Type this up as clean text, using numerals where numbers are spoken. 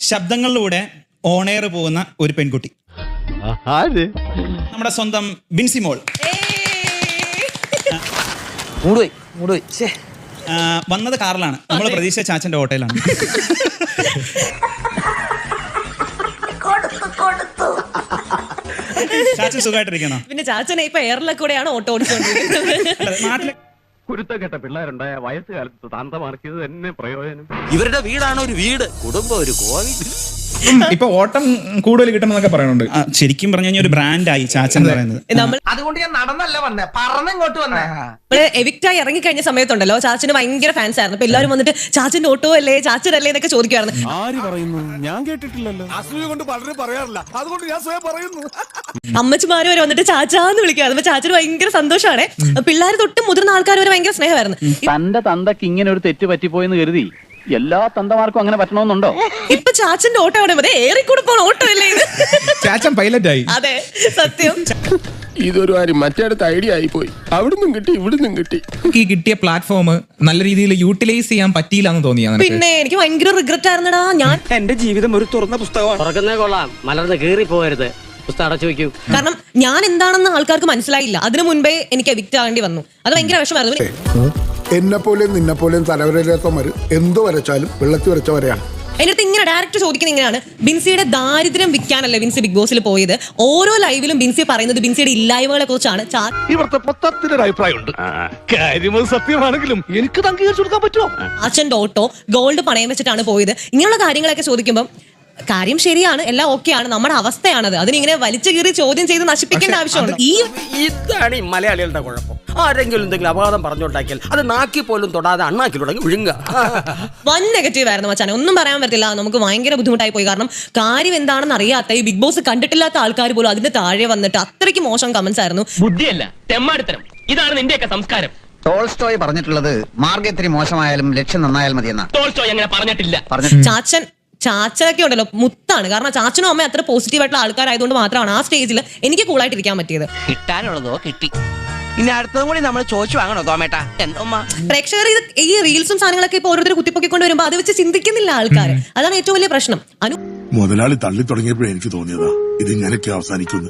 ശബ്ദങ്ങളിലൂടെ ഓണയർ പോകുന്ന ഒരു പെൺകുട്ടി, നമ്മുടെ സ്വന്തം ബിൻസി മോൾ. വന്നത് കാറിലാണ്, നമ്മൾ പ്രതീക്ഷിച്ച ചാച്ചന്റെ ഓട്ടോയിലാണ്. ചാച്ചൻ സുഖമായിട്ടിരിക്കണോ? പിന്നെ ചാച്ചനെ ഇപ്പൊ എയറിലൊക്കെ കൂടെയാണ് ഓട്ടോ ഓടിച്ചുകൊണ്ടിരിക്കുന്നത്. നാട്ടിലെ കുരുത്തക്കെട്ട പിള്ളേരുണ്ടായ വയസ്സുകാലത്ത് താന്തമാർക്കിയത് തന്നെ പ്രയോജനം. ഇവരുടെ വീടാണ് ഒരു വീട്, കുടുംബം ഒരു കോവിൽ. ഇപ്പൊ ഓട്ടം കൂടുതൽ കിട്ടുമെന്നൊക്കെ പറയുന്നുണ്ട്. ശരിക്കും പറഞ്ഞു കഴിഞ്ഞാൽ ഒരു ബ്രാൻഡായി ചാച്ചൻ എന്ന് പറയുന്നത്. അതുകൊണ്ട് ഞാൻ നടന്നല്ല വന്നേ, പറന്നിങ്ങോട്ട് വന്നേ. എവിക്റ്റായി ഇറങ്ങി കഴിഞ്ഞ സമയത്തുണ്ടല്ലോ ചാച്ചന് ഭയങ്കര ഫാൻസ് ആയിരുന്നു. അപ്പൊ എല്ലാവരും വന്നിട്ട് ചാച്ചന്റെ ഓട്ടോ അല്ലേ, ചാച്ചനല്ലേ എന്നൊക്കെ ചോദിക്കുമായിരുന്നു. ആര് പറയുന്നു? ഞാൻ കേട്ടിട്ടില്ലല്ലോ. അസൂയ കൊണ്ട് പലരും പറയാറില്ല, അതുകൊണ്ട് ഞാൻ സ്വയം പറയുന്നു. അമ്മച്ചിമാര് വരെ വന്നിട്ട് ചാച്ചാന്ന് വിളിക്കാറ്. ചാച്ചന് ഭയങ്കര സന്തോഷമാണ്. പിള്ളേർ തൊട്ട് മുതിർന്ന ആൾക്കാർ വരെ ഭയങ്കര സ്നേഹമായിരുന്നു. തന്റെ തന്തക്ക് ഇങ്ങനെ ഒരു തെറ്റ് പറ്റിപ്പോയെന്ന് കരുതി എല്ലാ തന്തമാർക്കും അങ്ങനെ പറ്റണമെന്നുണ്ടോ? ഇപ്പൊ ചാച്ചന്റെ ഓട്ടോ അവിടെ മതി, ഏറിക്കൂടെ പോണ ഓട്ടോ അല്ലേ ഇത്? ചാച്ചൻ പൈലറ്റായി. അതെ, സത്യം. ഇതൊരു കാര്യം മറ്റേടത്ത് ഐഡിയ ആയി പോയി. അവിടുന്നും കിട്ടി ഇവിടുന്നും കിട്ടി. ഈ കിട്ടിയ പ്ലാറ്റ്ഫോം നല്ല രീതിയിൽ യൂട്ടിലൈസ് ചെയ്യാൻ പറ്റിയില്ല എന്ന് തോന്നിയാ? പിന്നെ എനിക്ക് ഭയങ്കര റിഗ്രറ്റ് ആയിരുന്നടാ. ഞാൻ എന്റെ ജീവിതം ഒരു തുറന്ന പുസ്തകമാണ്. തുറക്കുന്നേ കൊള്ളാം, മലർന്ന് കീറി പോകരുത്. പുസ്തകം അടച്ചു വെക്കൂ. കാരണം ഞാൻ എന്താണെന്ന് ആൾക്കാർക്ക് മനസ്സിലായില്ല. അതിനു മുൻപേ എനിക്ക് എവിക്റ്റ് ആകേണ്ടി വന്നു. അത് ഭയങ്കര വിഷമായിരുന്നു. എന്നെ പോലെയും നിന്നെ പോലെയും തലവരയില്ലാത്തവര് എന്ത് വരച്ചാലും വെള്ളത്തിൽ വരച്ച വരെയാണ്. എന്റെ അടുത്ത് ഇങ്ങനെ ഡയറക്റ്റ് ചോദിക്കുന്നത് ഇങ്ങനെയാണ്, ബിൻസിയുടെ ദാരിദ്ര്യം വിൽക്കാനല്ലേ ബിൻസി ബിഗ് ബോസിൽ പോയത്? ഓരോ ലൈവിലും ബിൻസി പറയുന്നത് ബിൻസിയുടെ ഇല്ലായ്മകളെ കുറിച്ചാണ്. ഇവിടുത്തെ മൊത്തത്തിലൊരു അഭിപ്രായമുണ്ട്. കാര്യം സത്യമാണെങ്കിലും എനിക്ക് അംഗീകരിച്ചു കൊടുക്കാൻ പറ്റുമോ? അച്ഛൻ്റെ ഓട്ടോ ഗോൾഡ് പണയം വെച്ചിട്ടാണ് പോയത്. ഇങ്ങനെയുള്ള കാര്യങ്ങളൊക്കെ ചോദിക്കുമ്പോൾ കാര്യം ശരിയാണ്, എല്ലാം ഓക്കെയാണ്, നമ്മുടെ അവസ്ഥയാണത്. അതിനിങ്ങനെ വലിച്ചു കീറി ചോദ്യം ചെയ്ത് നശിപ്പിക്കേണ്ട ആവശ്യമുണ്ട്. ഇതാണ് ഈ മലയാളികളുടെ കുഴപ്പം. ആരെങ്കിലും എന്തെങ്കിലും അപവാദം പറഞ്ഞുണ്ടാക്കിയാൽ അത് നാക്കി പോലും തൊടാതെ അണ്ണാക്കിലുടങ്ങി വിഴുങ്ങുക. വൻ നെഗറ്റീവ് ആയിരുന്നു മച്ചാനെ, ഒന്നും പറയാൻ പറ്റില്ല. നമുക്ക് ഭയങ്കര ബുദ്ധിമുട്ടായി പോയി. കാരണം കാര്യം എന്താണെന്ന് അറിയാത്ത, ഈ ബിഗ് ബോസ് കണ്ടിട്ടില്ലാത്ത ആൾക്കാർ പോലും അതിന്റെ താഴെ വന്നിട്ട് അത്രയ്ക്ക് മോശം കമന്റ്സ് ആയിരുന്നു. ബുദ്ധിയല്ല, തെമ്മാടിത്തരം. ഇതാണ് നിന്റെയൊക്കെ സംസ്കാരം. ടോൾസ്റ്റോയ് പറഞ്ഞിട്ടുള്ളത് മാർഗ്ഗം ഇത്തിരി മോശമായാലും ലക്ഷ്യം നന്നായാൽ മതിയെന്നാ. ടോൾസ്റ്റോയ് അങ്ങനെ പറഞ്ഞിട്ടില്ല. ചാച്ചനൊക്കെ ഉണ്ടല്ലോ മുത്താണ്. കാരണം ചാച്ചനും അമ്മ അത്ര പോസിറ്റീവായിട്ടുള്ള ആൾക്കാരായതുകൊണ്ട് മാത്രമാണ് ആ സ്റ്റേജിൽ എനിക്ക് കൂളായിട്ട് ഇരിക്കാൻ പറ്റിയത്. കിട്ടാനുള്ളതോ കിട്ടി, ഇനി അടുത്തതും കൂടി നമ്മൾ ചോദിച്ചു വാങ്ങണോ തോമേട്ടാ? എന്തോമ്മ പ്രേക്ഷകർ ഈ റീൽസും സാധനങ്ങളൊക്കെ ഇപ്പൊ ഓരോരുത്തർ കുത്തിപ്പൊക്കിക്കൊണ്ട് വരുമ്പോ അത് വെച്ച് ചിന്തിക്കുന്നില്ല ആൾക്കാർ. അതാണ് ഏറ്റവും വലിയ പ്രശ്നം. മുതലാളി തള്ളി തുടങ്ങിയപ്പോഴേ എനിക്ക് തോന്നിയതാ ഇത് ഇങ്ങനെയൊക്കെ അവസാനിക്കുന്നു.